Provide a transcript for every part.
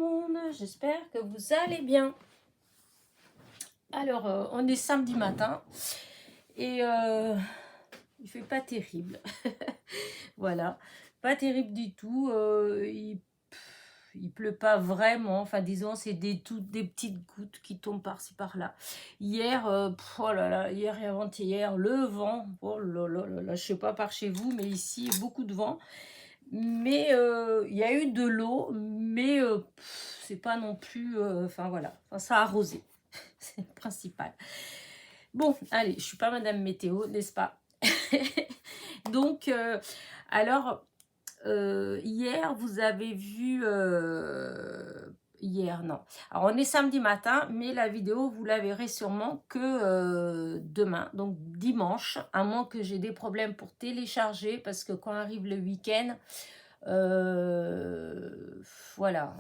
monde, j'espère que vous allez bien. Alors, on est samedi matin et il fait pas terrible. Voilà, pas terrible du tout. Il pleut pas vraiment. Enfin, disons, c'est des petites gouttes qui tombent par-ci par-là. Hier, oh là là, hier et avant-hier, le vent. Oh là là là là, je sais pas par chez vous, mais ici, beaucoup de vent. Mais il y a eu de l'eau, mais c'est pas non plus... Enfin voilà, enfin, ça a arrosé, c'est le principal. Bon, allez, je suis pas Madame Météo, n'est-ce pas? Donc, alors, hier, vous avez vu... hier, non. Alors, on est samedi matin, mais la vidéo, vous la verrez sûrement que demain, donc dimanche, à moins que j'ai des problèmes pour télécharger, parce que quand arrive le week-end, euh, voilà.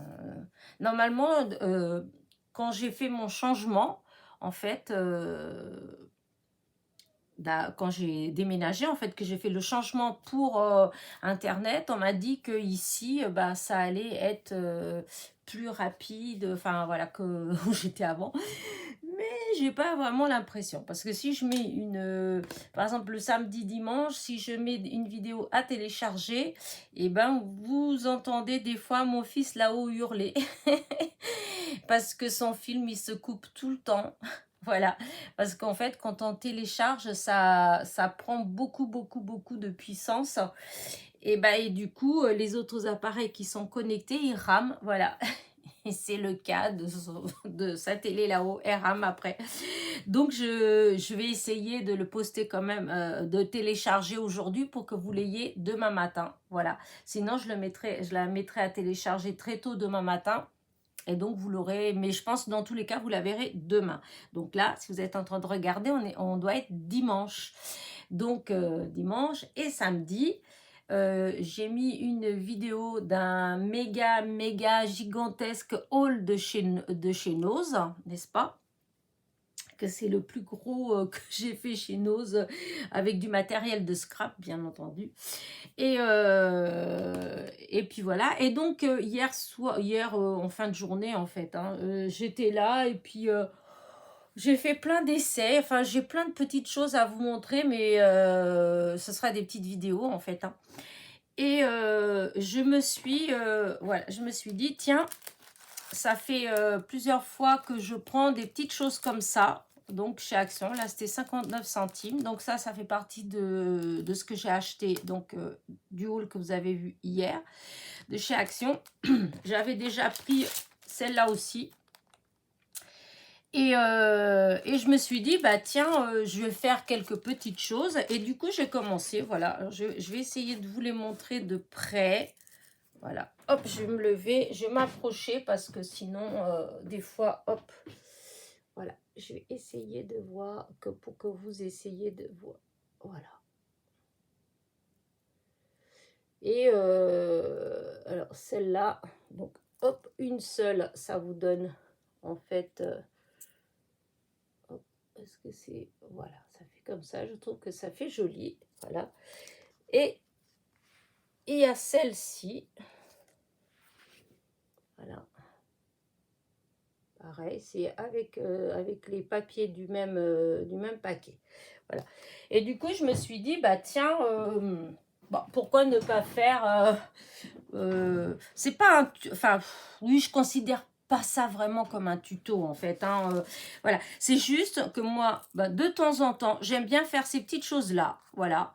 Normalement, quand j'ai fait mon changement, en fait, quand j'ai déménagé, en fait, que j'ai fait le changement pour Internet, on m'a dit que ici, bah, ça allait être plus rapide, enfin voilà, que où j'étais avant. Mais j'ai pas vraiment l'impression, parce que si je mets par exemple le samedi, dimanche, si je mets une vidéo à télécharger, et ben vous entendez des fois mon fils là-haut hurler, parce que son film il se coupe tout le temps. Voilà, parce qu'en fait, quand on télécharge, ça prend beaucoup de puissance. Et du coup, les autres appareils qui sont connectés, ils rament. Voilà. Et c'est le cas de sa télé là-haut, elle rame après. Donc, je vais essayer de le poster quand même, de télécharger aujourd'hui pour que vous l'ayez demain matin. Voilà. Sinon, je la mettrai à télécharger très tôt demain matin. Et donc, vous l'aurez, mais je pense dans tous les cas, vous la verrez demain. Donc là, si vous êtes en train de regarder, on doit être dimanche. Donc, dimanche et samedi, j'ai mis une vidéo d'un méga gigantesque haul de chez Nose, n'est-ce pas? Que c'est le plus gros que j'ai fait chez Nose, avec du matériel de scrap, bien entendu. Et puis voilà. Et donc, hier en fin de journée, en fait, hein, j'étais là et puis j'ai fait plein d'essais. Enfin, j'ai plein de petites choses à vous montrer, mais ce sera des petites vidéos, en fait, hein. Et voilà, je me suis dit, tiens, ça fait plusieurs fois que je prends des petites choses comme ça. Donc, chez Action, là, c'était 59 centimes. Donc, ça fait partie de ce que j'ai acheté, donc du haul que vous avez vu hier, de chez Action. J'avais déjà pris celle-là aussi. Et je me suis dit, bah tiens, je vais faire quelques petites choses. Et du coup, j'ai commencé, voilà. Alors, je vais essayer de vous les montrer de près. Voilà, hop, je vais me lever, je vais m'approcher parce que sinon, des fois, hop, voilà, je vais essayer de voir, pour que vous essayiez de voir, voilà. Et alors, celle-là, donc, hop, une seule, ça vous donne, en fait, hop, est-ce que c'est, voilà, ça fait comme ça, je trouve que ça fait joli, voilà. Et il y a celle-ci, voilà. Pareil, c'est avec les papiers du même paquet. Voilà. Et du coup, je me suis dit, bah tiens, bon, pourquoi ne pas faire... c'est pas un... Enfin, oui, je considère pas ça vraiment comme un tuto, en fait, hein, voilà. C'est juste que moi, bah, de temps en temps, j'aime bien faire ces petites choses-là. Voilà.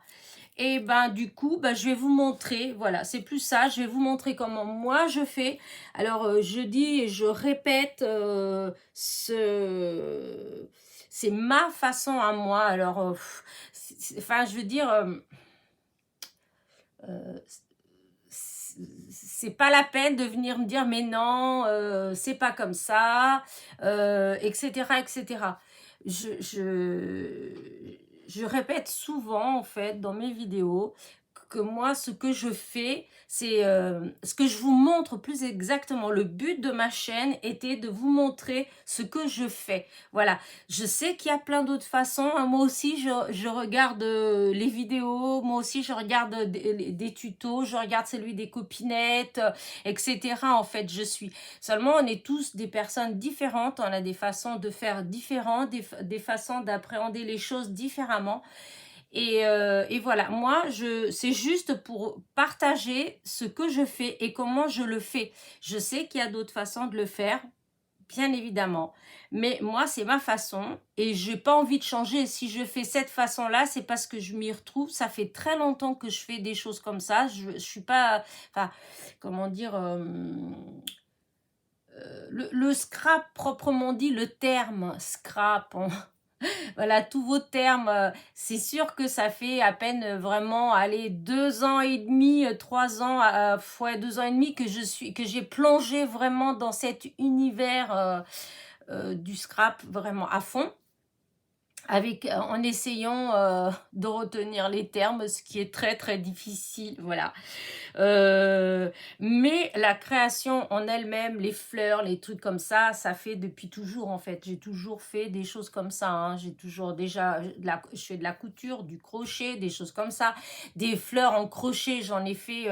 Et ben du coup, ben, je vais vous montrer, voilà, c'est plus ça, je vais vous montrer comment moi je fais. Alors je dis et je répète, c'est ma façon à moi. Alors, enfin, je veux dire, euh, c'est pas la peine de venir me dire mais non, c'est pas comme ça, etc., etc. Je répète souvent en fait dans mes vidéos que moi, ce que je fais, c'est ce que je vous montre plus exactement. Le but de ma chaîne était de vous montrer ce que je fais. Voilà, je sais qu'il y a plein d'autres façons. Hein. Moi aussi, je regarde les vidéos, moi aussi, je regarde des tutos, je regarde celui des copinettes, etc. En fait, je suis. Seulement, on est tous des personnes différentes, on a des façons de faire différentes, des façons d'appréhender les choses différemment. Et voilà, moi, c'est juste pour partager ce que je fais et comment je le fais. Je sais qu'il y a d'autres façons de le faire, bien évidemment. Mais moi, c'est ma façon et j'ai pas envie de changer. Si je fais cette façon-là, c'est parce que je m'y retrouve. Ça fait très longtemps que je fais des choses comme ça. Je suis pas... Enfin, comment dire... le scrap, proprement dit, le terme scrap, voilà, tous vos termes, c'est sûr que ça fait à peine vraiment, allez, 2 ans et demi, 3 ans, ouais, 2 ans et demi que j'ai plongé vraiment dans cet univers du scrap vraiment à fond. En essayant de retenir les termes, ce qui est très très difficile, voilà. Mais la création en elle-même, les fleurs, les trucs comme ça fait depuis toujours en fait. J'ai toujours fait des choses comme ça. Hein. J'ai toujours déjà, je fais de la couture, du crochet, des choses comme ça. Des fleurs en crochet, j'en ai fait...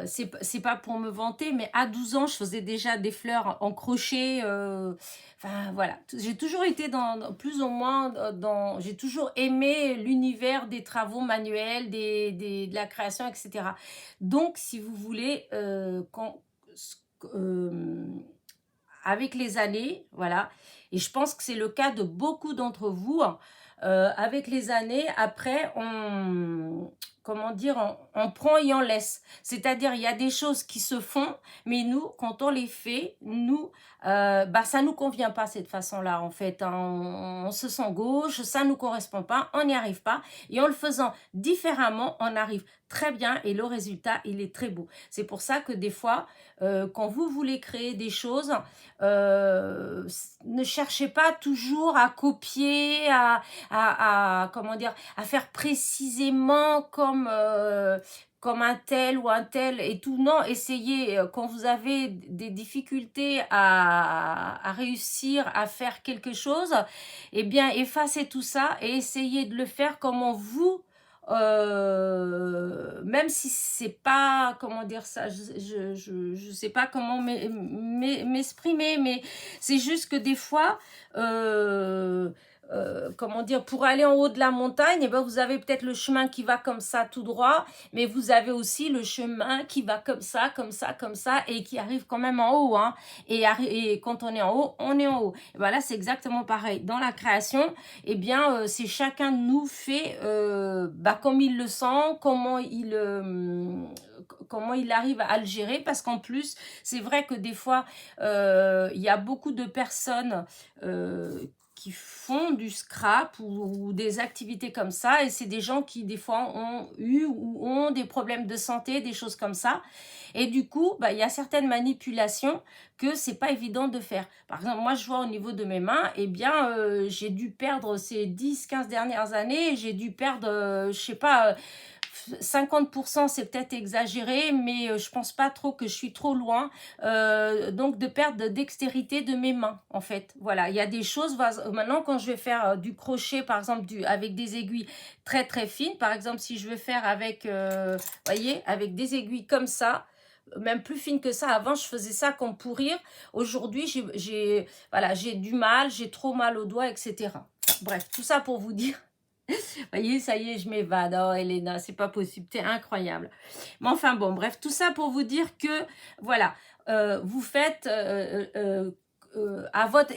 c'est pas pour me vanter, mais à 12 ans, je faisais déjà des fleurs en crochet. Enfin, voilà. J'ai toujours été plus ou moins j'ai toujours aimé l'univers des travaux manuels, de la création, etc. Donc, si vous voulez, avec les années, voilà, et je pense que c'est le cas de beaucoup d'entre vous, avec les années, après, comment dire, on prend et on laisse. C'est-à-dire, il y a des choses qui se font, mais nous, quand on les fait, nous, ça nous convient pas cette façon-là, en fait. Hein. On se sent gauche, ça nous correspond pas, on n'y arrive pas. Et en le faisant différemment, on arrive très bien et le résultat, il est très beau. C'est pour ça que des fois, quand vous voulez créer des choses, ne cherchez pas toujours à copier, comment dire, à faire précisément comme un tel ou un tel et tout. Non, essayez, quand vous avez des difficultés à réussir à faire quelque chose, eh bien, effacez tout ça et essayez de le faire comment vous, même si c'est pas, comment dire ça, je sais pas comment m'exprimer, mais c'est juste que des fois, comment dire, pour aller en haut de la montagne, eh ben, vous avez peut-être le chemin qui va comme ça tout droit, mais vous avez aussi le chemin qui va comme ça, comme ça, comme ça, et qui arrive quand même en haut. Hein. Et quand on est en haut, on est en haut. Et ben là, c'est exactement pareil. Dans la création, eh bien, c'est chacun de nous fait comme il le sent, comment il arrive à le gérer, parce qu'en plus, c'est vrai que des fois, il y a beaucoup de personnes qui font du scrap ou des activités comme ça, et c'est des gens qui des fois ont eu ou ont des problèmes de santé, des choses comme ça, et du coup il y a certaines manipulations que c'est pas évident de faire. Par exemple, moi je vois au niveau de mes mains, eh bien j'ai dû perdre ces 10-15 dernières années, j'ai dû perdre je sais pas 50%, c'est peut-être exagéré, mais je pense pas trop que je suis trop loin, donc de perdre de dextérité de mes mains, en fait. Voilà, il y a des choses, maintenant quand je vais faire du crochet, par exemple, avec des aiguilles très très fines, par exemple, si je veux faire avec, voyez, avec des aiguilles comme ça, même plus fines que ça. Avant, je faisais ça comme pour rire. Aujourd'hui, voilà, j'ai du mal, j'ai trop mal aux doigts, etc. Enfin, bref, tout ça pour vous dire. Voyez, ça y est, je m'évade. Oh, Elena, c'est pas possible, t'es incroyable. Mais enfin, bon, bref, tout ça pour vous dire que, voilà, vous faites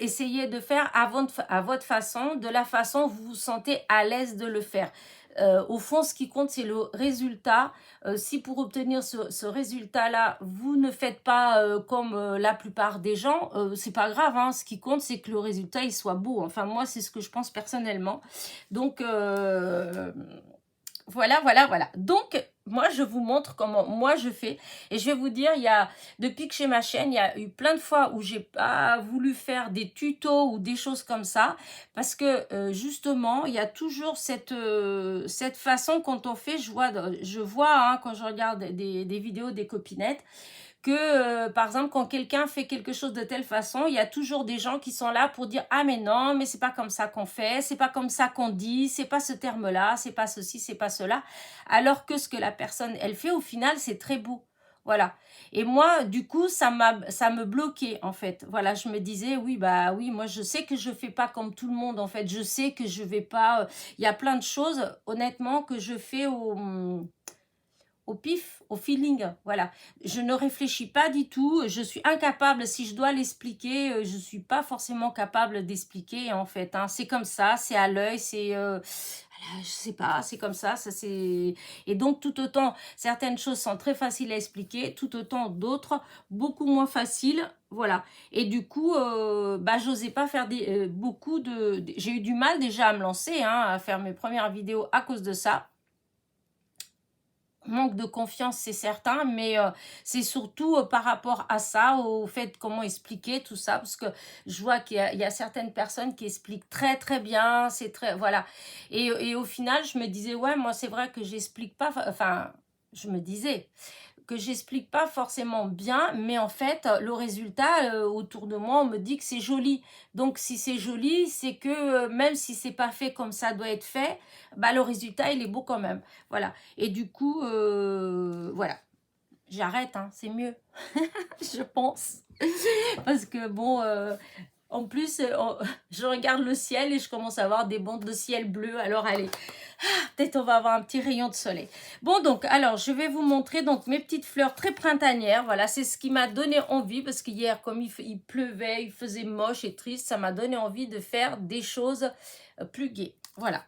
essayez de faire à votre façon, de la façon où vous vous sentez à l'aise de le faire. Au fond, ce qui compte, c'est le résultat. Si pour obtenir ce résultat-là, vous ne faites pas comme la plupart des gens, c'est pas grave. Hein. Ce qui compte, c'est que le résultat, il soit beau. Enfin, moi, c'est ce que je pense personnellement. Donc, voilà. Donc, moi, je vous montre comment moi je fais. Et je vais vous dire, depuis que j'ai ma chaîne, il y a eu plein de fois où j'ai pas voulu faire des tutos ou des choses comme ça. Parce que justement, il y a toujours cette façon quand on fait, je vois hein, quand je regarde des vidéos des copinettes, que, par exemple, quand quelqu'un fait quelque chose de telle façon, il y a toujours des gens qui sont là pour dire « Ah, mais non, mais c'est pas comme ça qu'on fait, c'est pas comme ça qu'on dit, c'est pas ce terme-là, c'est pas ceci, c'est pas cela. » Alors que ce que la personne, elle fait, au final, c'est très beau. Voilà. Et moi, du coup, ça me bloquait, en fait. Voilà, je me disais, oui, bah oui, moi, je sais que je fais pas comme tout le monde, en fait. Je sais que je vais pas... Il y a plein de choses, honnêtement, que je fais au pif, au feeling, voilà. Je ne réfléchis pas du tout, je suis incapable, si je dois l'expliquer, je ne suis pas forcément capable d'expliquer en fait, hein. C'est comme ça, c'est à l'œil, c'est... je sais pas, c'est comme ça c'est... Et donc tout autant, certaines choses sont très faciles à expliquer, tout autant d'autres, beaucoup moins faciles, voilà. Et du coup, bah, j'osais pas faire beaucoup de... J'ai eu du mal déjà à me lancer, hein, à faire mes premières vidéos à cause de ça. Manque de confiance, c'est certain, mais c'est surtout par rapport à ça, au fait comment expliquer tout ça, parce que je vois qu'il y a certaines personnes qui expliquent très très bien, c'est très, voilà. Et au final, je me disais, ouais, moi c'est vrai que j'explique pas, enfin, je me disais que j'explique pas forcément bien, mais en fait, le résultat, autour de moi, on me dit que c'est joli. Donc, si c'est joli, c'est que même si c'est pas fait comme ça doit être fait, bah, le résultat, il est beau quand même. Voilà. Et du coup, voilà. J'arrête, hein, c'est mieux, je pense. Parce que bon, en plus, je regarde le ciel et je commence à avoir des bandes de ciel bleu. Alors, allez, peut-être on va avoir un petit rayon de soleil. Bon, donc, alors, je vais vous montrer donc mes petites fleurs très printanières. Voilà, c'est ce qui m'a donné envie parce qu'hier, comme il pleuvait, il faisait moche et triste, ça m'a donné envie de faire des choses plus gaies. Voilà.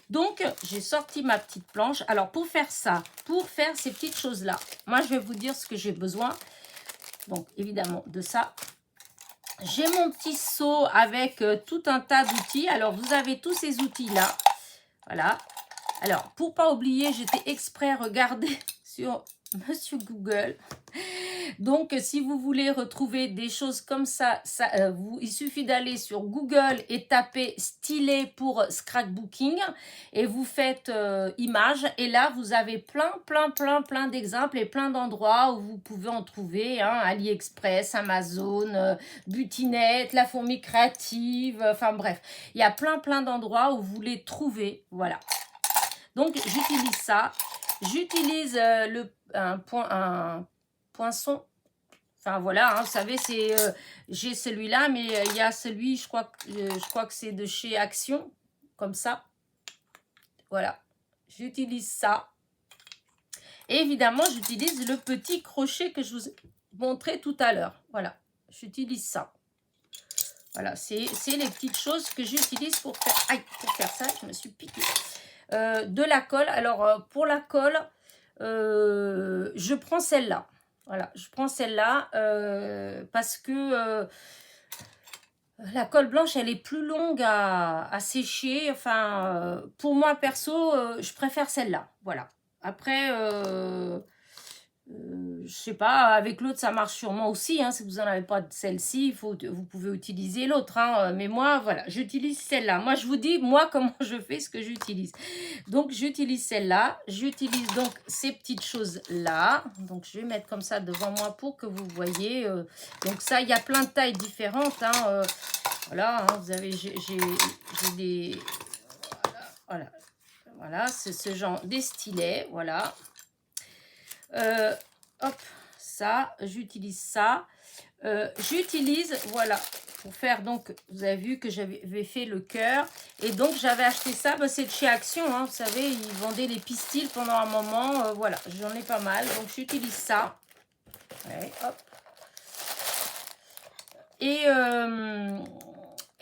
Donc, j'ai sorti ma petite planche. Alors, pour faire ça, pour faire ces petites choses-là, moi, je vais vous dire ce que j'ai besoin. Donc, évidemment, de ça. J'ai mon petit seau avec tout un tas d'outils. Alors, vous avez tous ces outils-là. Voilà. Alors, pour pas oublier, j'étais exprès regarder sur Monsieur Google. Donc, si vous voulez retrouver des choses comme ça, il suffit d'aller sur Google et taper stylet pour scrapbooking et vous faites image. Et là, vous avez plein d'exemples et plein d'endroits où vous pouvez en trouver. Hein, AliExpress, Amazon, Butinette, La Fourmi Créative. Enfin bref, il y a plein d'endroits où vous les trouvez. Voilà. Donc, j'utilise ça. J'utilise un poinçon. Enfin, voilà, hein, vous savez, j'ai celui-là, mais il y a celui, je crois que c'est de chez Action, comme ça. Voilà, j'utilise ça. Et évidemment, j'utilise le petit crochet que je vous ai montré tout à l'heure. Voilà, j'utilise ça. Voilà, c'est les petites choses que j'utilise pour faire ça. Je me suis piquée. De la colle. Alors, pour la colle, je prends celle-là. Voilà, je prends celle-là parce que la colle blanche, elle est plus longue à sécher. Enfin, pour moi, perso, je préfère celle-là. Voilà. Après, je sais pas, avec l'autre, ça marche sûrement aussi. Hein, si vous n'en avez pas de celle-ci, vous pouvez utiliser l'autre. Hein, mais moi, voilà, j'utilise celle-là. Moi, je vous dis, moi, comment je fais ce que j'utilise. Donc, j'utilise celle-là. J'utilise donc ces petites choses-là. Donc, je vais mettre comme ça devant moi pour que vous voyez. Donc, ça, il y a plein de tailles différentes. Hein, voilà, hein, vous avez, j'ai des... Voilà, c'est ce genre des stylets. Voilà. Hop, ça, j'utilise ça. J'utilise, voilà, pour faire, donc, vous avez vu que j'avais fait le cœur. Et donc, j'avais acheté ça, bah, c'est de chez Action, hein, vous savez, ils vendaient les pistils pendant un moment. Voilà, j'en ai pas mal, donc j'utilise ça. Ouais, hop. Et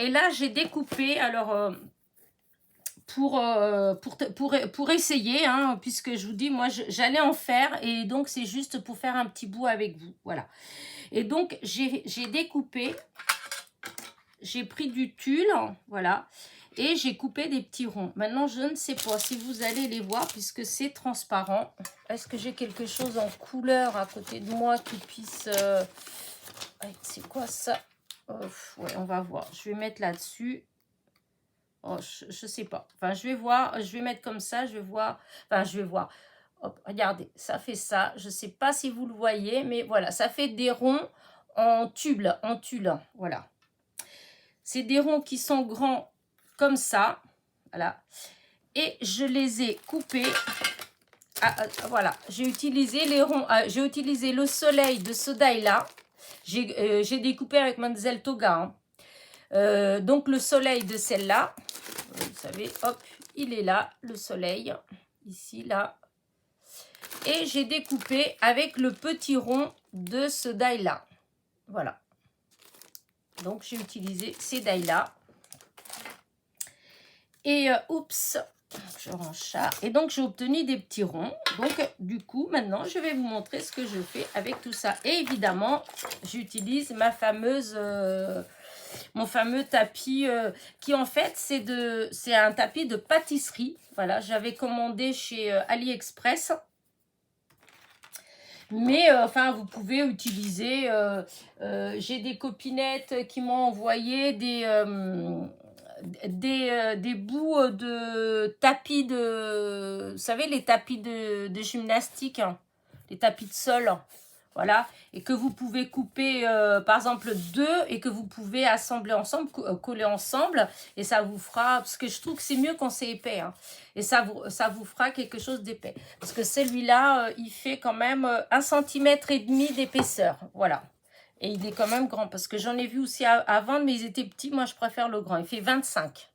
là, j'ai découpé, alors... pour essayer, hein, puisque je vous dis, moi, j'allais en faire, et donc, c'est juste pour faire un petit bout avec vous, voilà. Et donc, j'ai découpé, j'ai pris du tulle, voilà, Et j'ai coupé des petits ronds. Maintenant, je ne sais pas si vous allez les voir puisque c'est transparent. Est-ce que j'ai quelque chose en couleur à côté de moi qui puisse... c'est quoi ça? Ouais, on va voir. Je vais mettre là-dessus. Oh, je sais pas. Enfin, je vais voir. Je vais mettre comme ça. Je vais voir. Enfin, je vais voir. Hop, regardez, ça fait ça. Je sais pas si vous le voyez, mais voilà, ça fait des ronds en tulle, voilà. C'est des ronds qui sont grands comme ça, voilà. Et je les ai coupés. Voilà, j'ai utilisé les ronds, j'ai utilisé le soleil de ce die-là. J'ai découpé avec Mademoiselle Toga. Donc le soleil de celle-là, vous savez, hop, il est là, le soleil, ici, là. Et j'ai découpé avec le petit rond de ce die-là. Voilà. Donc, j'ai utilisé ces die-là. Et, oups, je range ça. Et donc, j'ai obtenu des petits ronds. Donc, du coup, maintenant, je vais vous montrer ce que je fais avec tout ça. Et évidemment, j'utilise ma fameuse... mon fameux tapis qui en fait c'est un tapis de pâtisserie. Voilà, j'avais commandé chez AliExpress. Mais enfin, vous pouvez utiliser, j'ai des copinettes qui m'ont envoyé des bouts de tapis de, vous savez, les tapis de gymnastique, hein, les tapis de sol, voilà, et que vous pouvez couper, par exemple, deux, et que vous pouvez assembler ensemble, coller ensemble, et ça vous fera, parce que je trouve que c'est mieux quand c'est épais, hein, et ça vous fera quelque chose d'épais. Parce que celui-là, il fait quand même 1,5 cm d'épaisseur, voilà. Et il est quand même grand, parce que j'en ai vu aussi à vendre, mais ils étaient petits, moi je préfère le grand, il fait 25.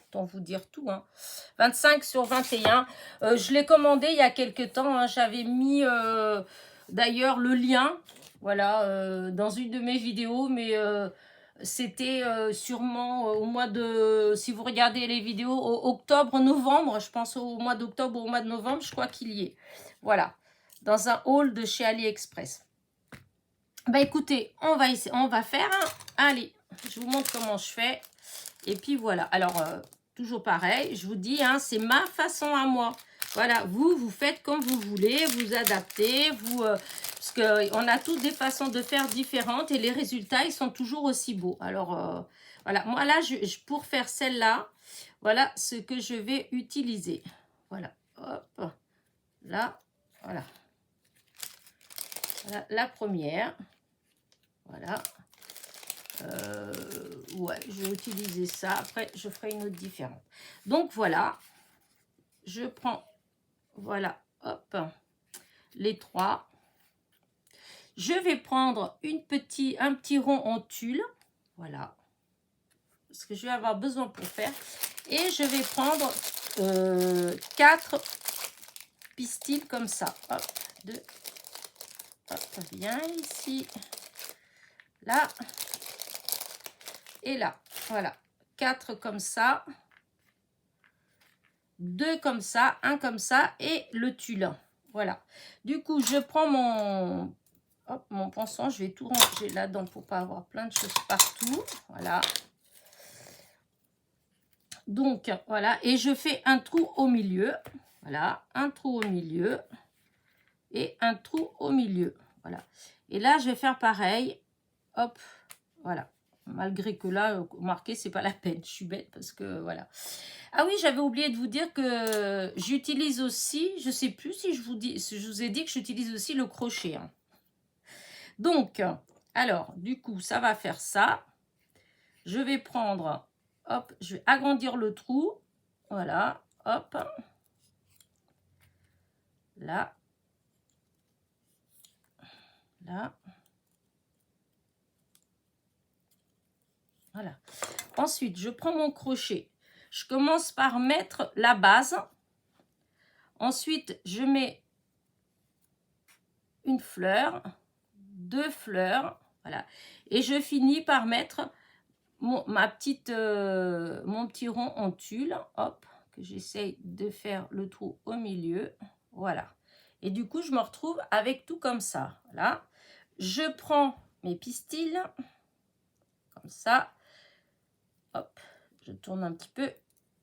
Autant vous dire tout, hein. 25 sur 21. Je l'ai commandé il y a quelques temps, hein. J'avais mis d'ailleurs le lien, voilà, dans une de mes vidéos, mais c'était sûrement au mois de, si vous regardez les vidéos, octobre, novembre, je pense au mois d'octobre ou au mois de novembre, je crois qu'il y est. Voilà, dans un haul de chez AliExpress. Bah écoutez, on va faire, hein. Allez, je vous montre comment je fais. Et puis voilà, alors toujours pareil, je vous dis, hein, c'est ma façon à moi. Voilà, vous faites comme vous voulez, vous adaptez, parce qu'on a tous des façons de faire différentes et les résultats, ils sont toujours aussi beaux. Alors, voilà, moi là, pour faire celle-là, voilà ce que je vais utiliser. Voilà, hop, là, voilà. Voilà la première. Voilà. Ouais, je vais utiliser ça. Après, je ferai une autre différente. Donc, voilà. Je prends, voilà, hop, les trois. Je vais prendre un petit rond en tulle. Voilà. Parce que je vais avoir besoin pour faire. Et je vais prendre 4 pistils comme ça. Hop, 2. Hop, bien ici. Là. Et là. Voilà. 4 comme ça. 2 comme ça. 1 comme ça. Et le tulle. Voilà. Du coup, je prends mon pinceau. Je vais tout ranger là-dedans pour pas avoir plein de choses partout. Voilà. Donc, voilà. Et je fais un trou au milieu. Voilà. Un trou au milieu. Et un trou au milieu. Voilà. Et là, je vais faire pareil. Hop. Voilà. Malgré que là, marqué, c'est pas la peine. Je suis bête parce que, voilà. Ah oui, j'avais oublié de vous dire que j'utilise aussi, je sais plus si je vous ai dit que j'utilise aussi le crochet, hein. Donc, alors, du coup, ça va faire ça. Je vais prendre, hop, je vais agrandir le trou. Voilà, hop. Là. Là. Voilà. Ensuite, je prends mon crochet. Je commence par mettre la base. Ensuite, je mets une fleur, 2 fleurs, voilà. Et je finis par mettre mon petit rond en tulle, hop, que j'essaye de faire le trou au milieu, voilà. Et du coup, je me retrouve avec tout comme ça, voilà. Je prends mes pistils, comme ça, hop, Je tourne un petit peu.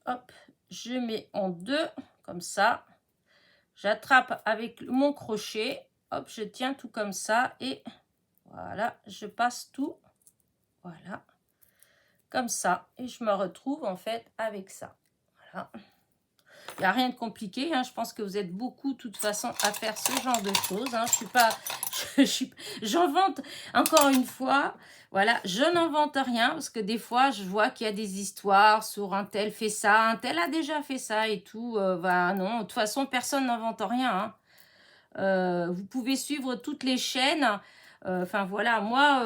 Hop, je mets en deux, comme ça. J'attrape avec mon crochet. Hop, je tiens tout comme ça. Et voilà, je passe tout. Voilà. Comme ça. Et je me retrouve en fait avec ça. Voilà. Il n'y a rien de compliqué, hein. Je pense que vous êtes beaucoup, de toute façon, à faire ce genre de choses. Hein. J'invente, encore une fois, voilà, je n'invente rien, parce que des fois, je vois qu'il y a des histoires sur un tel fait ça, un tel a déjà fait ça et tout. Bah non, de toute façon, personne n'invente rien. Hein. Vous pouvez suivre toutes les chaînes. Enfin, voilà, moi...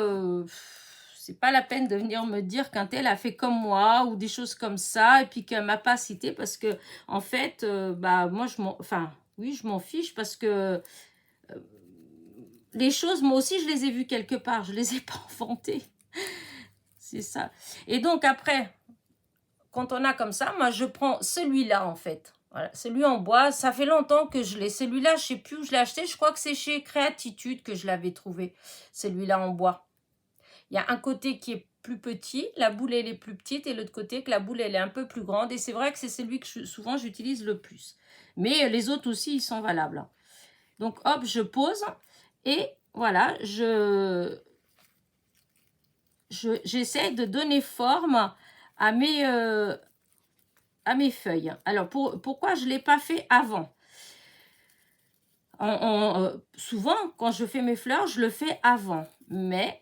c'est pas la peine de venir me dire qu'un tel a fait comme moi ou des choses comme ça et puis qu'elle m'a pas cité parce que en fait bah moi oui je m'en fiche parce que les choses moi aussi je les ai vues quelque part, je les ai pas inventées. C'est ça. Et donc après quand on a comme ça, moi je prends celui-là en fait. Voilà, celui en bois, ça fait longtemps que je l'ai. Celui-là, je sais plus où je l'ai acheté, je crois que c'est chez Créatitude que je l'avais trouvé. Celui-là en bois. Il y a un côté qui est plus petit, la boule elle est plus petite et l'autre côté que la boule elle est un peu plus grande et c'est vrai que c'est celui que souvent j'utilise le plus. Mais les autres aussi ils sont valables. Donc hop, je pose et voilà, j'essaie de donner forme à mes feuilles. Alors pourquoi je ne l'ai pas fait avant? Souvent quand je fais mes fleurs, je le fais avant, mais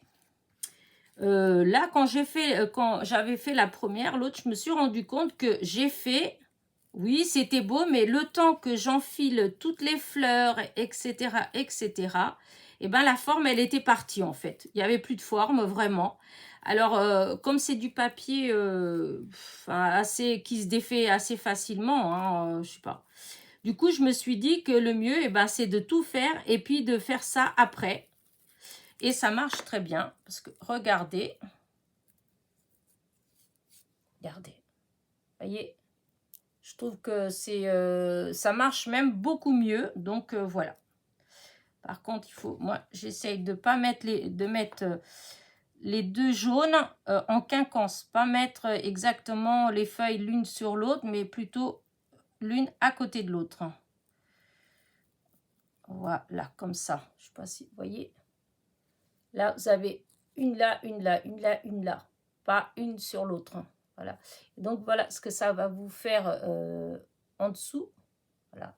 là, quand j'avais fait la première, l'autre, je me suis rendu compte que j'ai fait, oui, c'était beau, mais le temps que j'enfile toutes les fleurs, etc., et ben la forme, elle était partie en fait. Il n'y avait plus de forme, vraiment. Alors, comme c'est du papier qui se défait assez facilement, hein, je sais pas. Du coup, je me suis dit que le mieux, c'est de tout faire et puis de faire ça après. Et ça marche très bien parce que regardez, voyez, je trouve que ça marche même beaucoup mieux. Donc voilà. Par contre, moi, j'essaye de pas mettre les deux jaunes en quinconce, pas mettre exactement les feuilles l'une sur l'autre, mais plutôt l'une à côté de l'autre. Voilà, comme ça. Je sais pas si vous voyez. Là, vous avez une là, une là, une là, une là. Pas une sur l'autre. Voilà. Donc, voilà ce que ça va vous faire en dessous. Voilà.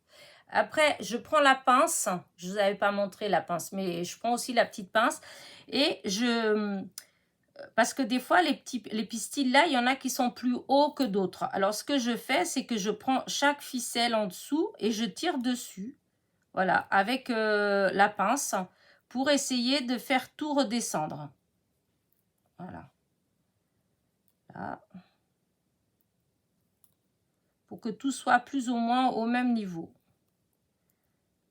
Après, je prends la pince. Je ne vous avais pas montré la pince, mais je prends aussi la petite pince. Et parce que des fois, les pistils là, il y en a qui sont plus hauts que d'autres. Alors, ce que je fais, c'est que je prends chaque ficelle en dessous et je tire dessus. Voilà, avec la pince pour essayer de faire tout redescendre. Voilà. Là. Pour que tout soit plus ou moins au même niveau.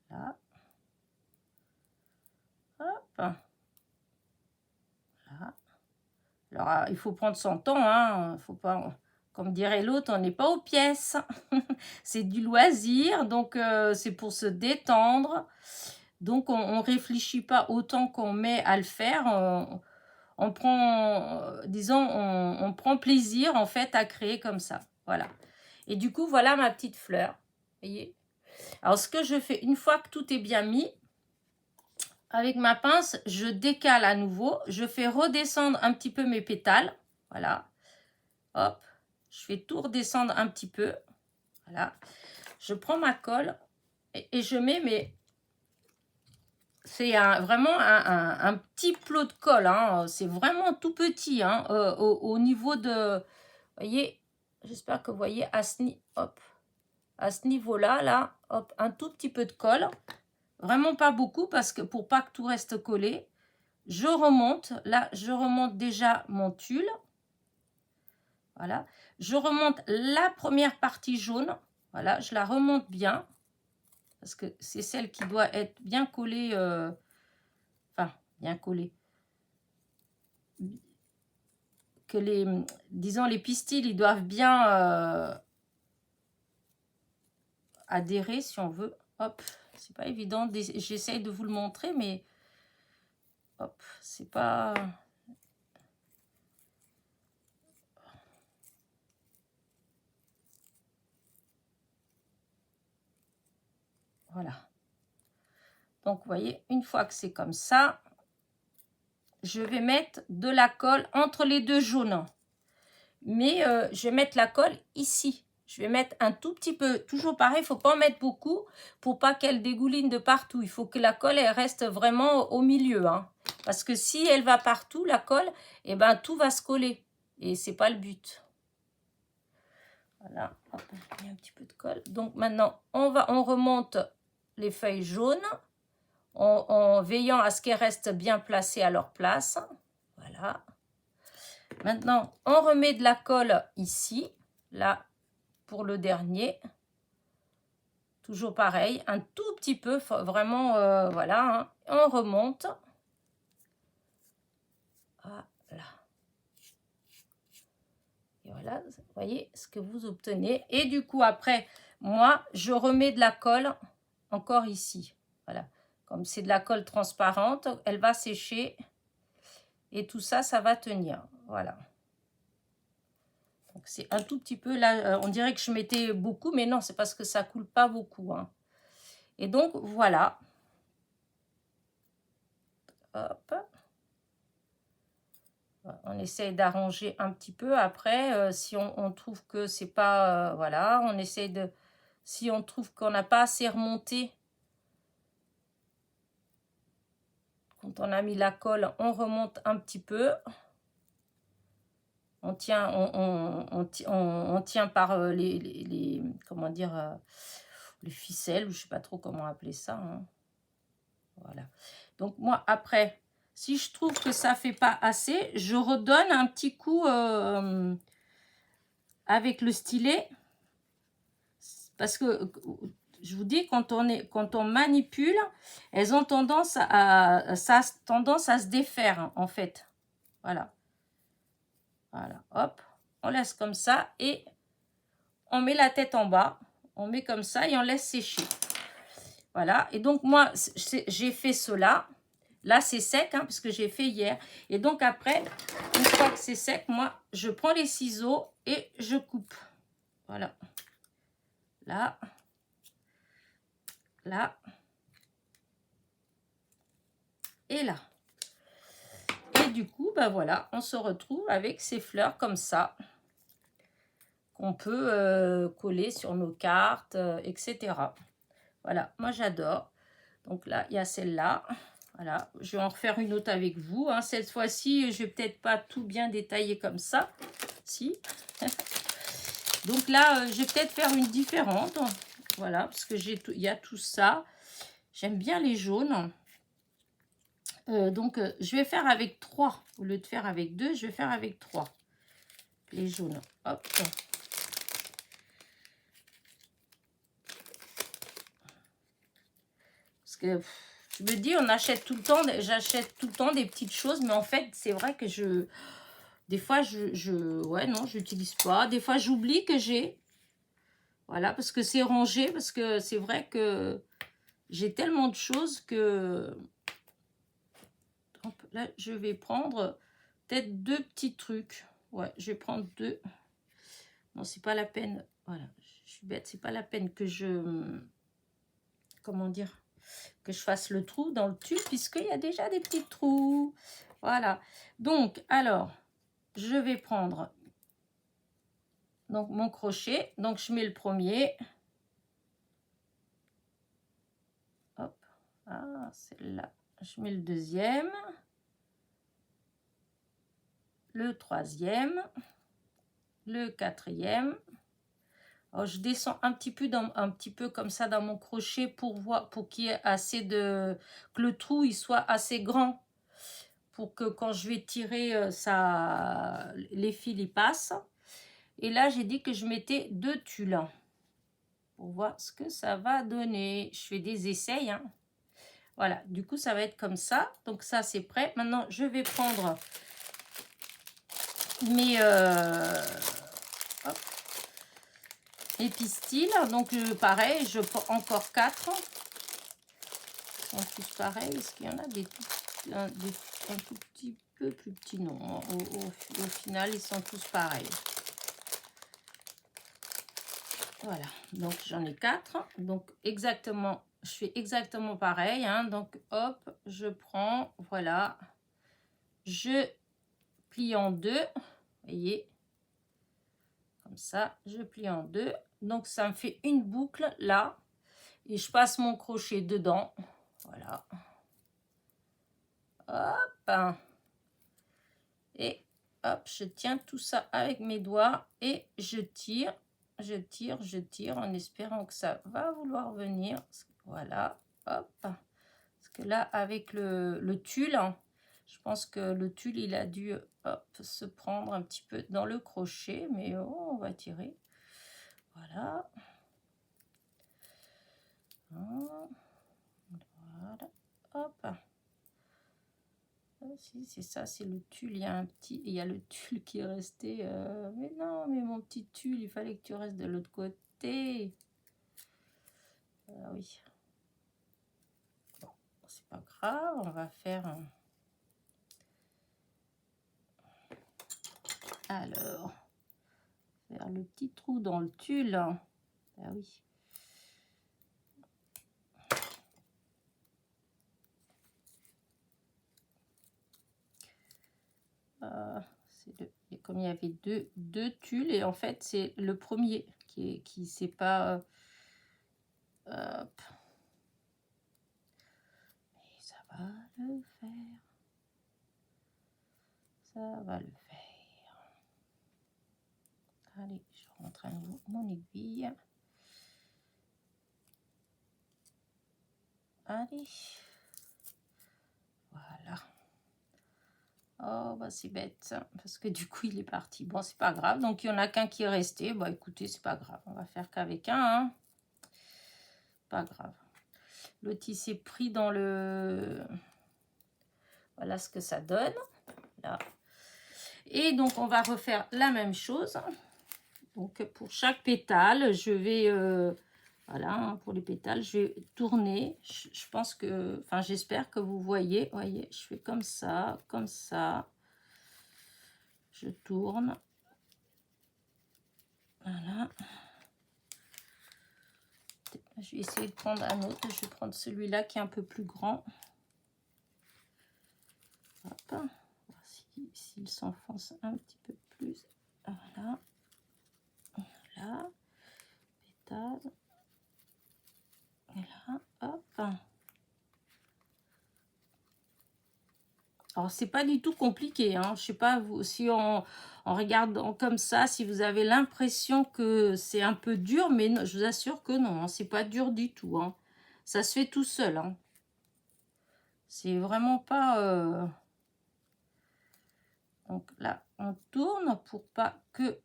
Là. Hop. Là. Alors, il faut prendre son temps, hein. Faut pas, comme dirait l'autre, on n'est pas aux pièces. C'est du loisir, donc c'est pour se détendre. Donc, on ne réfléchit pas autant qu'on met à le faire. On prend, disons, on prend plaisir, en fait, à créer comme ça. Voilà. Et du coup, voilà ma petite fleur. Vous voyez? Alors, ce que je fais, une fois que tout est bien mis, avec ma pince, je décale à nouveau. Je fais redescendre un petit peu mes pétales. Voilà. Hop. Je fais tout redescendre un petit peu. Voilà. Je prends ma colle et je mets mes... C'est vraiment un petit plot de colle. Hein. C'est vraiment tout petit. Hein, au niveau de... Vous voyez, j'espère que vous voyez à ce niveau-là, là, hop, un tout petit peu de colle. Vraiment pas beaucoup parce que pour pas que tout reste collé. Je remonte. Là, je remonte déjà mon tulle. Voilà. Je remonte la première partie jaune. Voilà, je la remonte bien. Parce que c'est celle qui doit être bien collée. Enfin, bien collée. Que disons, les pistils, ils doivent bien adhérer, si on veut. Hop, c'est pas évident. J'essaye de vous le montrer, mais hop, c'est pas... Voilà. Donc, vous voyez, une fois que c'est comme ça, je vais mettre de la colle entre les deux jaunes. Mais je vais mettre la colle ici. Je vais mettre un tout petit peu, toujours pareil, il ne faut pas en mettre beaucoup pour pas qu'elle dégouline de partout. Il faut que la colle elle reste vraiment au milieu. Hein. Parce que si elle va partout, la colle, eh ben, tout va se coller. Et ce n'est pas le but. Voilà, hop, il y a un petit peu de colle. Donc maintenant, on remonte les feuilles jaunes en veillant à ce qu'elles restent bien placées à leur place. Voilà. Maintenant, on remet de la colle ici, là, pour le dernier. Toujours pareil, un tout petit peu, vraiment, voilà. Hein. On remonte. Voilà. Et voilà, vous voyez ce que vous obtenez. Et du coup, après, moi, je remets de la colle encore ici. Voilà. Comme c'est de la colle transparente, elle va sécher. Et tout ça, ça va tenir. Voilà. Donc, c'est un tout petit peu, là, on dirait que je mettais beaucoup, mais non, c'est parce que ça coule pas beaucoup. Hein. Et donc, voilà. Hop. On essaye d'arranger un petit peu. Après, si on trouve que c'est pas... voilà, on essaye de... Si on trouve qu'on n'a pas assez remonté, quand on a mis la colle, on remonte un petit peu. On tient, on tient par les comment dire, les ficelles, ou je sais pas trop comment appeler ça. Hein. Voilà. Donc moi, après, si je trouve que ça fait pas assez, je redonne un petit coup avec le stylet. Parce que je vous dis, quand on manipule, elles ont tendance à se défaire, en fait. Voilà. Voilà, hop. On laisse comme ça et on met la tête en bas. On met comme ça et on laisse sécher. Voilà. Et donc, moi, j'ai fait cela. Là, c'est sec, hein, parce que j'ai fait hier. Et donc, après, une fois que c'est sec, moi, je prends les ciseaux et je coupe. Voilà. Là. Là. Et là. Et du coup, ben voilà, on se retrouve avec ces fleurs comme ça. Qu'on peut coller sur nos cartes, etc. Voilà, moi j'adore. Donc là, il y a celle-là. Voilà, je vais en refaire une autre avec vous. Hein. Cette fois-ci, je vais peut-être pas tout bien détailler comme ça. Si. Donc là, je vais peut-être faire une différente. Voilà, parce que il y a tout ça. J'aime bien les jaunes. Donc, je vais faire avec 3. Au lieu de faire avec 2, je vais faire avec 3. Les jaunes. Hop. Parce que je me dis, on achète tout le temps, j'achète tout le temps des petites choses, mais en fait, c'est vrai que des fois, ouais, non, j'utilise pas. Des fois, j'oublie que j'ai. Voilà, parce que c'est rangé, parce que c'est vrai que j'ai tellement de choses que... Hop, là, je vais prendre peut-être 2 petits trucs. Ouais, je vais prendre 2. Non, c'est pas la peine. Voilà, je suis bête, c'est pas la peine que je... Comment dire? Que je fasse le trou dans le tube, puisqu'il y a déjà des petits trous. Voilà. Donc, alors, je vais prendre donc mon crochet. Donc, je mets le premier. Hop. Ah, celle-là. Je mets le deuxième. Le troisième. Le quatrième. Alors, je descends un petit peu comme ça dans mon crochet pour voir, pour qu'il y ait assez de... que le trou il soit assez grand. Pour que quand je vais tirer, les fils y passent. Et là, j'ai dit que je mettais 2 tulles. Pour voir ce que ça va donner. Je fais des essais. Hein. Voilà, du coup, ça va être comme ça. Donc ça, c'est prêt. Maintenant, je vais prendre mes... mes pistils. Donc, pareil, je prends encore 4. Ils sont tous pareils. Est-ce qu'il y en a un tout petit peu plus petits? Non, au final, ils sont tous pareils. Voilà, donc j'en ai 4. Donc, exactement je fais exactement pareil, hein. Donc hop, je prends, voilà, je plie en deux, vous voyez, comme ça, je plie en deux. Donc ça me fait une boucle là, et je passe mon crochet dedans, voilà, hop, et hop, je tiens tout ça avec mes doigts et je tire, je tire en espérant que ça va vouloir venir, voilà, hop. Parce que là, avec le tulle, hein, je pense que le tulle, il a dû hop, se prendre un petit peu dans le crochet, mais oh, on va tirer. Voilà. Voilà. Hop. Si, c'est ça, c'est le tulle. Il y a le tulle qui est resté. Mais non, mais mon petit tulle, il fallait que tu restes de l'autre côté. Ah oui. Bon, c'est pas grave, on va faire alors, faire le petit trou dans le tulle. Ah oui. Comme il y avait deux tulles, et en fait c'est le premier qui sait pas hop. Et ça va le faire, ça va le faire. Allez, je rentre à nouveau mon aiguille. Allez, voilà. Oh bah c'est bête parce que du coup il est parti. Bon, c'est pas grave, donc il y en a qu'un qui est resté. Bah écoutez, c'est pas grave, on va faire qu'avec un, hein. Pas grave. L'autre il s'est pris dans le, voilà ce que ça donne là. Et donc on va refaire la même chose. Donc pour chaque pétale, je vais voilà, hein, pour les pétales, je vais tourner. Je pense que, enfin j'espère que vous voyez, je fais comme ça, je tourne, voilà. Je vais essayer de prendre un autre, je vais prendre celui-là qui est un peu plus grand. Hop, voir s'il s'enfonce un petit peu plus. Voilà, là, pétale, et là, hop. Alors, c'est pas du tout compliqué, hein. Je sais pas, vous, si en regardant comme ça, si vous avez l'impression que c'est un peu dur, mais non, je vous assure que non, hein, c'est pas dur du tout, hein. Ça se fait tout seul, hein. C'est vraiment pas... Donc là, on tourne pour pas que...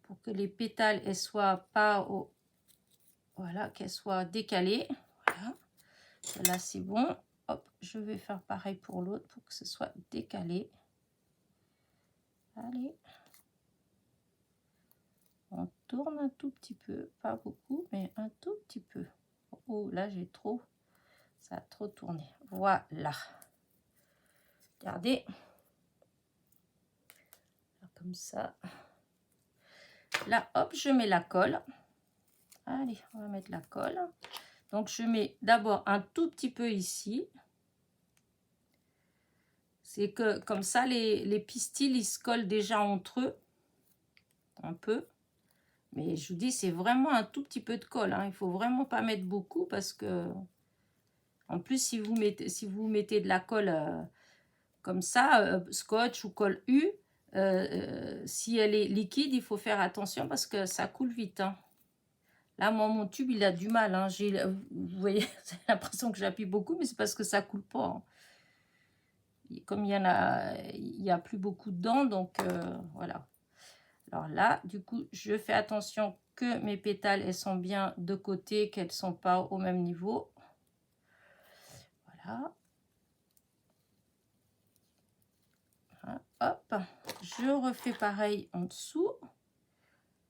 Pour que les pétales, elles soient pas au... Voilà, qu'elles soient décalées. Voilà. Là, c'est bon. Hop, je vais faire pareil pour l'autre pour que ce soit décalé. Allez. On tourne un tout petit peu, pas beaucoup, mais un tout petit peu. Oh, là, j'ai trop, ça a trop tourné. Voilà. Regardez. Comme ça. Là, hop, je mets la colle. Allez, on va mettre la colle. Donc, je mets d'abord un tout petit peu ici. C'est que, comme ça, les pistils, ils se collent déjà entre eux. Un peu. Mais je vous dis, c'est vraiment un tout petit peu de colle, hein. Il ne faut vraiment pas mettre beaucoup parce que... En plus, si vous mettez de la colle comme ça, scotch ou colle U, si elle est liquide, il faut faire attention parce que ça coule vite, hein. Là, moi, mon tube, il a du mal, hein. Vous voyez, j'ai l'impression que j'appuie beaucoup, mais c'est parce que ça coule pas, hein. Comme il y a plus beaucoup dedans, donc voilà. Alors là, du coup, je fais attention que mes pétales, elles sont bien de côté, qu'elles ne sont pas au même niveau. Voilà. Hop, je refais pareil en dessous.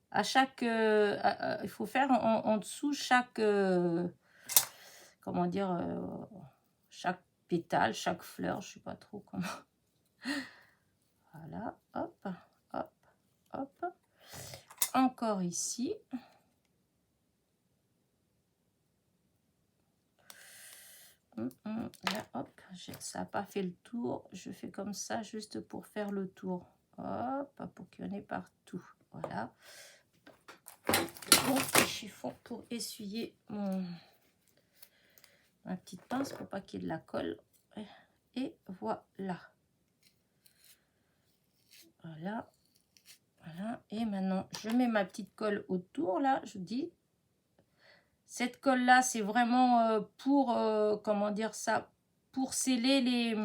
À chaque, il faut faire en dessous chaque, comment dire, chaque pétale, chaque fleur, je sais pas trop comment. Voilà, hop, hop, hop. Encore ici. Là, hop, ça n'a pas fait le tour. Je fais comme ça juste pour faire le tour. Hop, pour qu'il y en ait partout. Voilà. Donc, chiffon pour essuyer ma petite pince pour pas qu'il y ait de la colle. Et voilà. Voilà. Voilà. Et maintenant, je mets ma petite colle autour, là, je dis. Cette colle-là, c'est vraiment pour, comment dire ça, pour sceller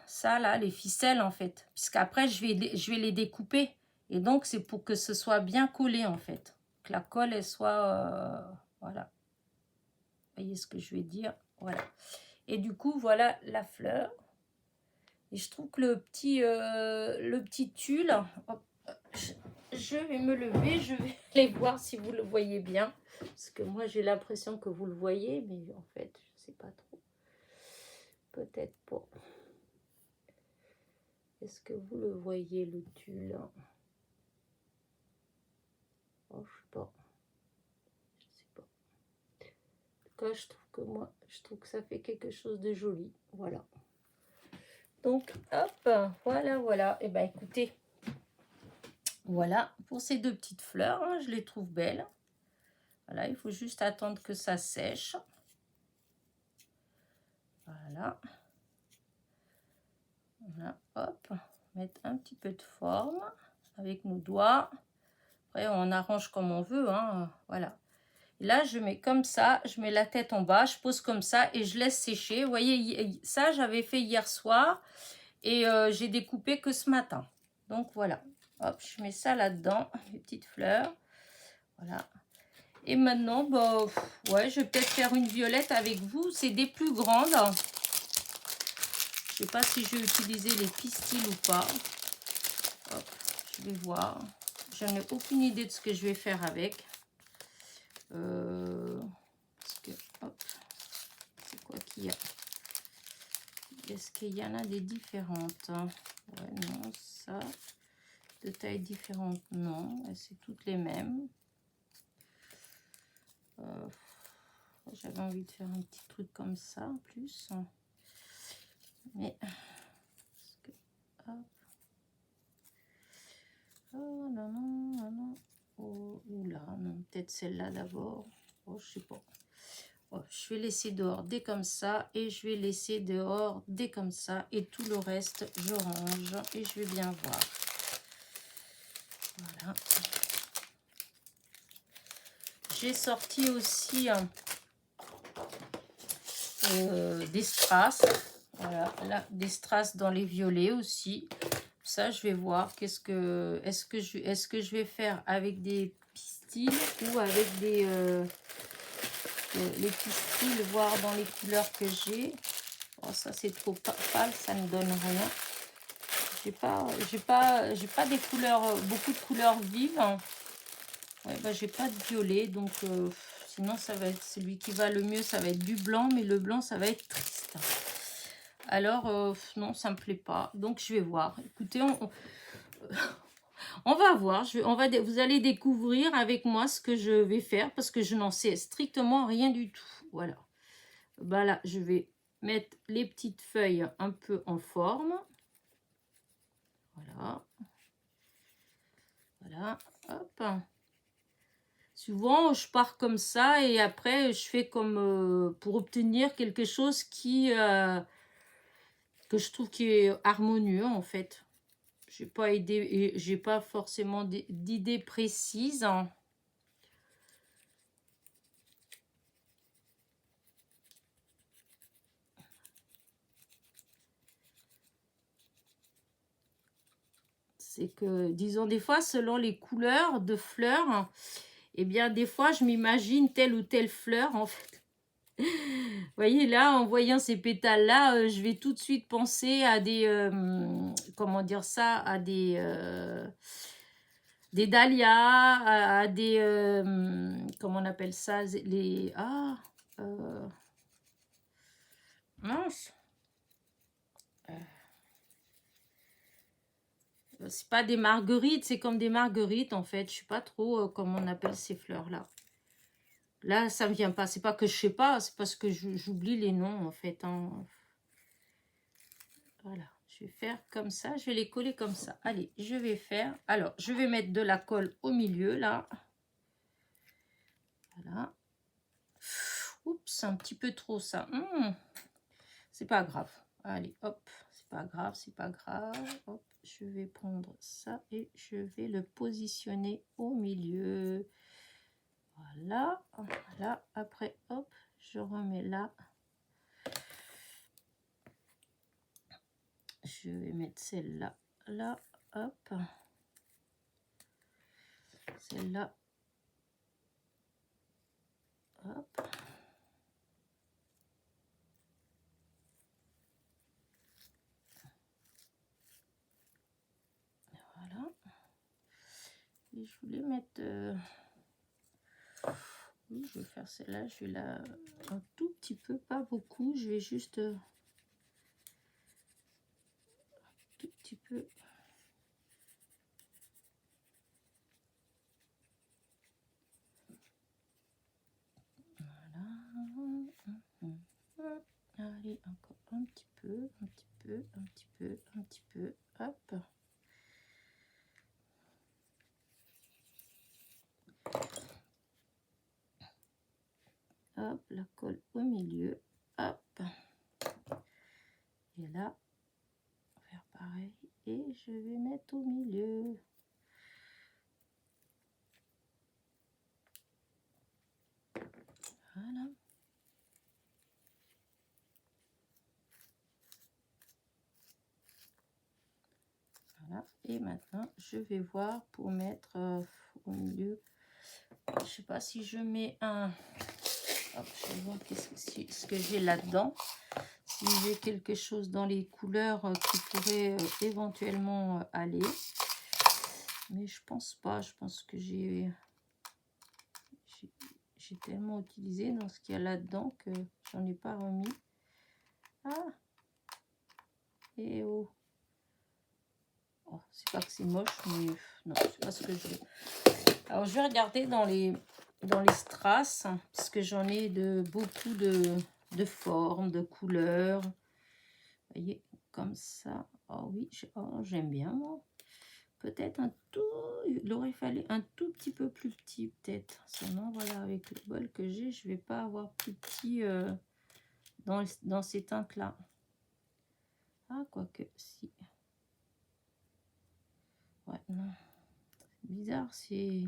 ça, là, les ficelles, en fait. Puisqu'après, je vais les découper. Et donc, c'est pour que ce soit bien collé, en fait. Que la colle, elle soit, voilà. Vous voyez ce que je vais dire? Voilà. Et du coup, voilà la fleur. Et je trouve que le petit tulle, hop, je vais me lever, je vais aller voir si vous le voyez bien. Parce que moi, j'ai l'impression que vous le voyez, mais en fait, je ne sais pas trop. Peut-être pas. Est-ce que vous le voyez, le tulle? Oh, je sais pas. Je sais pas. En tout cas, je trouve que ça fait quelque chose de joli. Voilà. Donc, hop, voilà. Et ben, écoutez, voilà pour ces deux petites fleurs. Hein, je les trouve belles. Voilà, il faut juste attendre que ça sèche. Voilà. Voilà, hop. Mettre un petit peu de forme avec nos doigts. Après, on arrange comme on veut. Hein, voilà. Et là, je mets comme ça. Je mets la tête en bas. Je pose comme ça et je laisse sécher. Vous voyez, ça, j'avais fait hier soir. Et j'ai découpé que ce matin. Donc, voilà. Hop, je mets ça là-dedans. Les petites fleurs. Voilà. Et maintenant, bah, ouais, je vais peut-être faire une violette avec vous. C'est des plus grandes. Je ne sais pas si je vais utiliser les pistils ou pas. Hop, je vais voir. Je n'ai aucune idée de ce que je vais faire avec. Parce que, hop, c'est quoi qu'il y a? Est-ce qu'il y en a des différentes? Ouais, non, ça. De tailles différentes, non. C'est toutes les mêmes. J'avais envie de faire un petit truc comme ça en plus. Mais... Oh non. Oh là, non, peut-être celle-là d'abord. Oh, je sais pas. Oh, je vais laisser dehors dès comme ça. Et je vais laisser dehors dès comme ça. Et tout le reste, je range. Et je vais bien voir. Voilà. J'ai sorti aussi des strass. Voilà, là, des strass dans les violets aussi. Ça, je vais voir est-ce que je vais faire avec des pistils ou avec des les pistils, voir dans les couleurs que j'ai. Oh, ça c'est trop pâle, ça ne donne rien. J'ai pas des couleurs, beaucoup de couleurs vives. Ouais, bah, j'ai pas de violet, donc sinon ça va être celui qui va le mieux, ça va être du blanc, mais le blanc ça va être triste. Alors non, ça me plaît pas, donc je vais voir. Écoutez, on va voir, vous allez découvrir avec moi ce que je vais faire parce que je n'en sais strictement rien du tout. Voilà. Bah là, je vais mettre les petites feuilles un peu en forme. Voilà. Voilà. Hop. Souvent, je pars comme ça et après, je fais comme pour obtenir quelque chose que je trouve qui est harmonieux en fait. J'ai pas forcément d'idée précise. C'est que, disons, des fois, selon les couleurs de fleurs, eh bien, des fois, je m'imagine telle ou telle fleur, en fait. Vous voyez, là, en voyant ces pétales-là, je vais tout de suite penser à des, comment dire ça, à des dahlias, à des, comment on appelle ça, les, mince, c'est pas des marguerites, c'est comme des marguerites, en fait, je sais pas trop comment on appelle ces fleurs-là. Là, ça me vient pas. C'est pas que je sais pas, c'est parce que j'oublie les noms, en fait. Hein. Voilà, je vais faire comme ça. Je vais les coller comme ça. Allez, je vais faire... Alors, je vais mettre de la colle au milieu, là. Voilà. Oups, un petit peu trop, ça. C'est pas grave. Allez, hop. C'est pas grave, c'est pas grave. Hop, je vais prendre ça et je vais le positionner au milieu. Voilà, voilà. Après, hop, je remets là. Je vais mettre celle-là, là, hop. Celle-là, hop. Voilà. Et je voulais mettre... Oui, je vais faire celle-là. Je vais la... Un tout petit peu, pas beaucoup. Je vais juste... Un tout petit peu... Voilà. Allez, encore un petit peu, un petit peu, un petit peu, un petit peu. Hop. Hop, la colle au milieu. Hop. Et là, on va faire pareil. Et je vais mettre au milieu. Voilà. Voilà. Et maintenant, je vais voir pour mettre au milieu. Je sais pas si je mets un... Hop, je vais voir ce que j'ai là-dedans. Si j'ai quelque chose dans les couleurs qui pourrait éventuellement aller. Mais je pense pas. Je pense que j'ai tellement utilisé dans ce qu'il y a là-dedans que j'en ai pas remis. Ah! Et oh! Oh, c'est pas que c'est moche, mais non, c'est pas ce que je veux. Alors, je vais regarder dans les strass, parce que j'en ai beaucoup de formes, de couleurs. Vous voyez, comme ça. Oh oui, j'aime bien, moi. Peut-être un tout... Il aurait fallu un tout petit peu plus petit, peut-être. Sinon, voilà, avec le bol que j'ai, je vais pas avoir plus petit dans ces teintes-là. Ah, quoique, si. Ouais, non. C'est bizarre, c'est...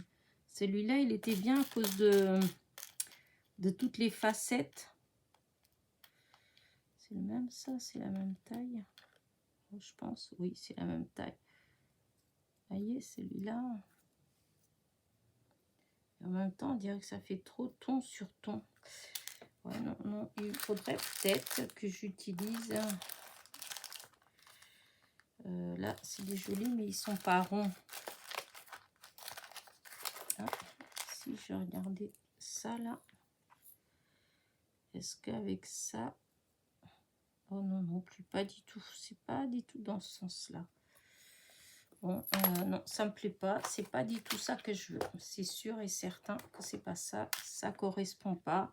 Celui-là, il était bien à cause de toutes les facettes. C'est le même, ça, c'est la même taille. Je pense, oui, c'est la même taille. Vous voyez, celui-là. En même temps, on dirait que ça fait trop ton sur ton. Ouais, non, non, il faudrait peut-être que j'utilise... là, c'est des jolis, mais ils sont pas ronds. Ah, si je regardais ça, là. Est-ce qu'avec ça... Oh non, non plus, pas du tout. C'est pas du tout dans ce sens-là. Bon, non, ça me plaît pas. C'est pas du tout ça que je veux. C'est sûr et certain que c'est pas ça. Ça correspond pas.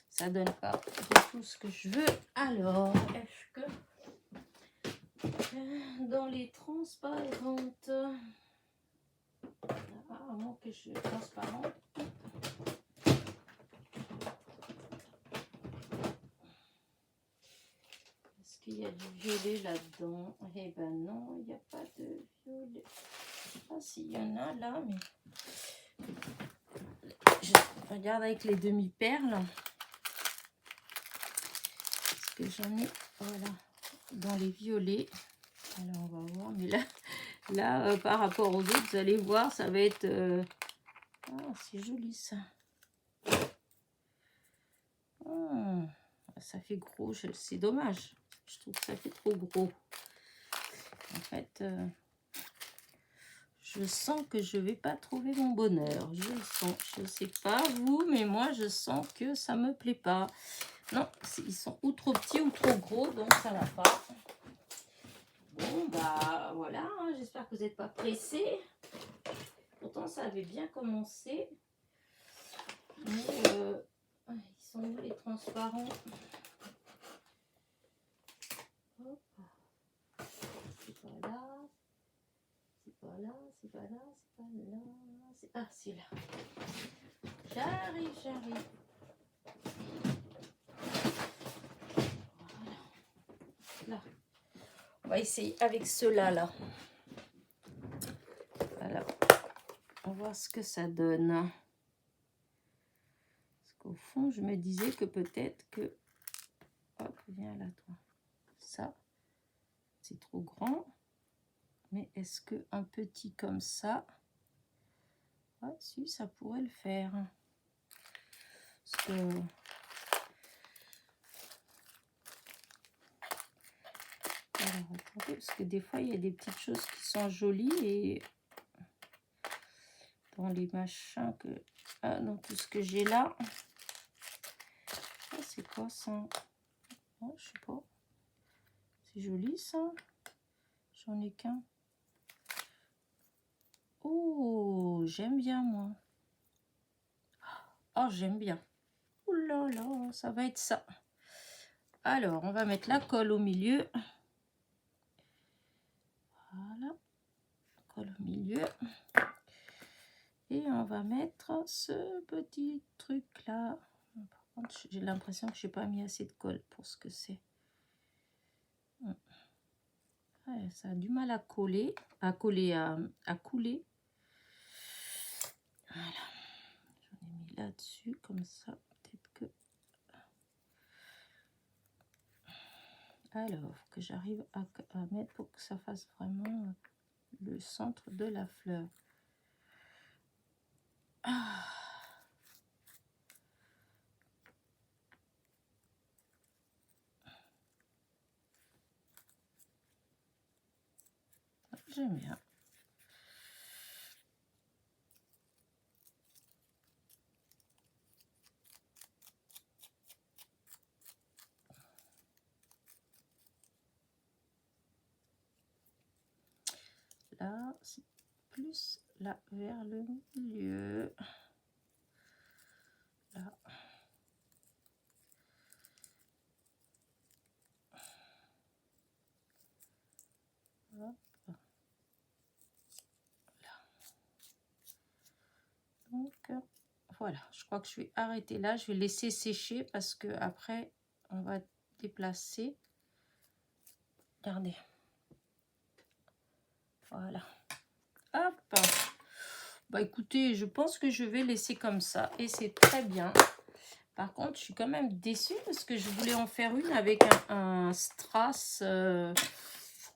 Ça donne pas du tout ce que je veux. Alors, est-ce que dans les transparentes, à moins que je transparente. Est-ce qu'il y a du violet là-dedans? Eh ben non, il n'y a pas de violet. Je sais pas s'il y en a là, mais je regarde avec les demi-perles. Parce que j'en ai, voilà, dans les violets. Alors on va voir, mais là par rapport aux autres, vous allez voir, ça va être... Ah, c'est joli ça. Ça fait gros, c'est dommage. Je trouve que ça fait trop gros. En fait, je sens que je vais pas trouver mon bonheur. Je le sens. Je sais pas vous, mais moi je sens que ça me plaît pas. Non, ils sont ou trop petits ou trop gros, donc ça va pas. Bon, bah voilà, hein, j'espère que vous n'êtes pas pressés. Pourtant, ça avait bien commencé. Mais ils sont où les transparents? Hop. C'est pas là. C'est pas là, c'est pas là, c'est pas là. Ah, c'est là. J'arrive. Voilà. Là. On va essayer avec ceux-là, là. Voilà. On va voir ce que ça donne. Parce qu'au fond, je me disais que peut-être que... Hop, viens là, toi. Ça, c'est trop grand. Mais est-ce qu'un petit comme ça... Ah, si, ça pourrait le faire. Parce que... Alors, attendez, parce que des fois, il y a des petites choses qui sont jolies et... Dans les machins que... Ah, dans tout ce que j'ai là... Ah, c'est quoi ça? Oh, je sais pas. C'est joli ça. J'en ai qu'un. Oh, j'aime bien moi. Oh, j'aime bien. Ouh là là, ça va être ça. Alors, on va mettre la colle au milieu. Voilà. Colle au milieu. Et on va mettre ce petit truc là. Par contre, j'ai l'impression que je n'ai pas mis assez de colle pour ce que c'est. Ouais, ça a du mal à coller, à couler. Voilà. J'en ai mis là-dessus, comme ça. Peut-être que... Alors, que j'arrive à mettre pour que ça fasse vraiment le centre de la fleur. Ah. J'aime bien. Là, c'est plus là vers le milieu. Là. Hop. Là. Donc, voilà. Je crois que je vais arrêter là. Je vais laisser sécher parce que après, on va déplacer. Regardez. Voilà. Hop. Bah écoutez, je pense que je vais laisser comme ça. Et c'est très bien. Par contre, je suis quand même déçue parce que je voulais en faire une avec un strass.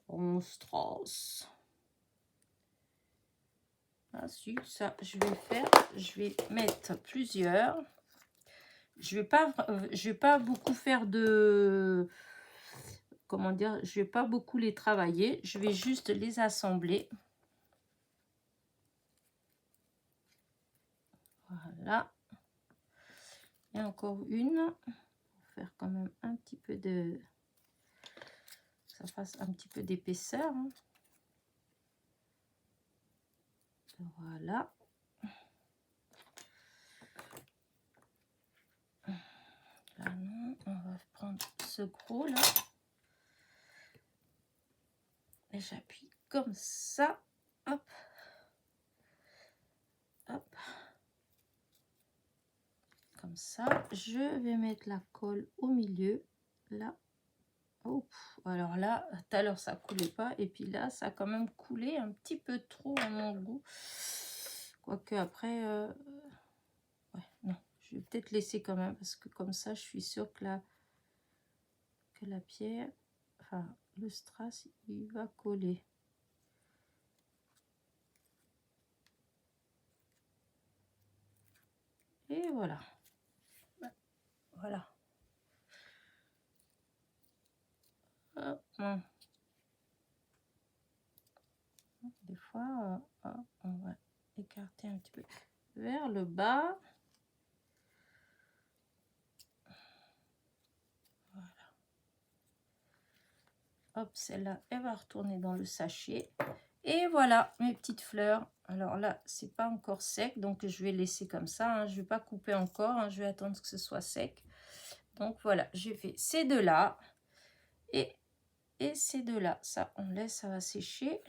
En strass. Ah si, ça, je vais le faire. Je vais mettre plusieurs. Je vais pas beaucoup faire de... Comment dire? Je vais pas beaucoup les travailler. Je vais juste les assembler. Voilà. Et encore une. Pour faire quand même un petit peu de... Ça fasse un petit peu d'épaisseur. Hein. Voilà. Là, non. On va prendre ce gros là. Et j'appuie comme ça. Hop. Hop. Comme ça. Je vais mettre la colle au milieu. Là. Oh, alors là, tout à l'heure ça coulait pas. Et puis là, ça a quand même coulé un petit peu trop à mon goût. Quoique après... Ouais, non. Je vais peut-être laisser quand même. Parce que comme ça, je suis sûre que la pierre... Enfin, le strass, il va coller. Et voilà. Voilà. Hop. Des fois, on va écarter un petit peu vers le bas. Voilà. Hop, celle-là, elle va retourner dans le sachet. Et voilà mes petites fleurs. Alors là, c'est pas encore sec, donc je vais laisser comme ça, hein. Je vais pas couper encore, hein. Je vais attendre que ce soit sec. Donc voilà, j'ai fait ces deux-là et ces deux-là. Ça, on laisse, ça va sécher.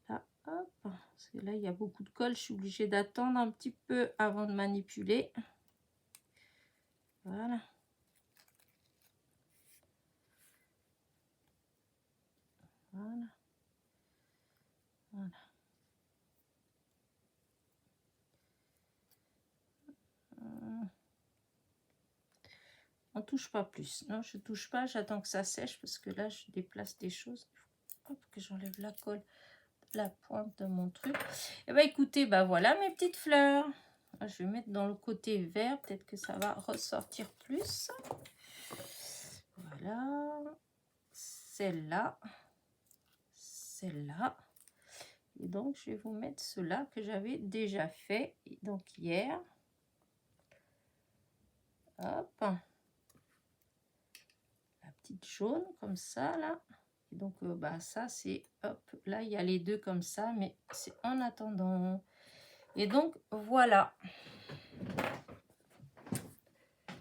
Là, hop. Parce que là, il y a beaucoup de colle. Je suis obligée d'attendre un petit peu avant de manipuler. Voilà. Voilà. Voilà. On touche pas plus. Non, je touche pas. J'attends que ça sèche parce que là, je déplace des choses. Hop, que j'enlève la colle, la pointe de mon truc. Et bah écoutez, bah voilà mes petites fleurs. Je vais mettre dans le côté vert. Peut-être que ça va ressortir plus. Voilà. Celle-là. Celle-là. Et donc, je vais vous mettre ceux-là que j'avais déjà fait. Donc, hier. Hop. La petite jaune, comme ça, là. Et donc, bah, ça, c'est... Hop. Là, il y a les deux comme ça, mais c'est en attendant. Et donc, voilà.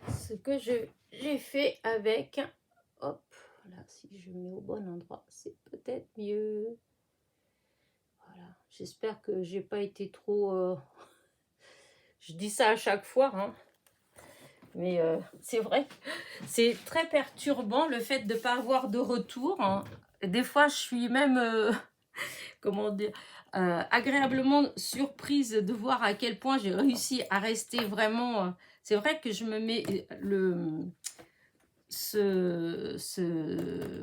Ce que j'ai fait avec... Hop. Là, si je mets au bon endroit, c'est peut-être mieux. Voilà. J'espère que j'ai pas été trop... Je dis ça à chaque fois, hein. Mais c'est vrai, c'est très perturbant le fait de ne pas avoir de retour, hein. Des fois, je suis même, comment dire, agréablement surprise de voir à quel point j'ai réussi à rester vraiment... c'est vrai que je me mets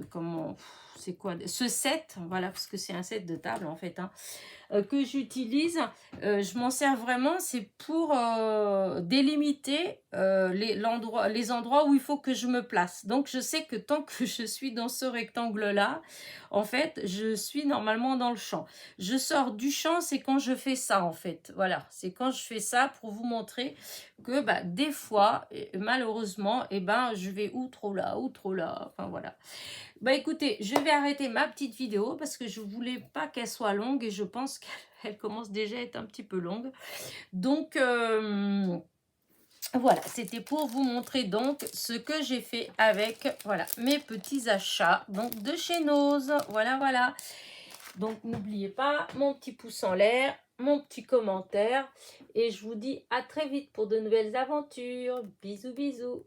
comment... C'est quoi? Ce set, voilà, parce que c'est un set de table en fait, hein, que j'utilise, je m'en sers vraiment, c'est pour délimiter les endroits où il faut que je me place. Donc, je sais que tant que je suis dans ce rectangle-là, en fait, je suis normalement dans le champ. Je sors du champ, c'est quand je fais ça, en fait. Voilà, c'est quand je fais ça pour vous montrer que bah, des fois, malheureusement, eh ben, je vais ou trop là, enfin voilà. Bah écoutez, je vais arrêter ma petite vidéo parce que je voulais pas qu'elle soit longue et je pense qu'elle commence déjà à être un petit peu longue. Donc voilà, c'était pour vous montrer donc ce que j'ai fait avec voilà mes petits achats donc de chez Nose. Voilà, voilà. Donc n'oubliez pas mon petit pouce en l'air, mon petit commentaire et je vous dis à très vite pour de nouvelles aventures. Bisous, bisous.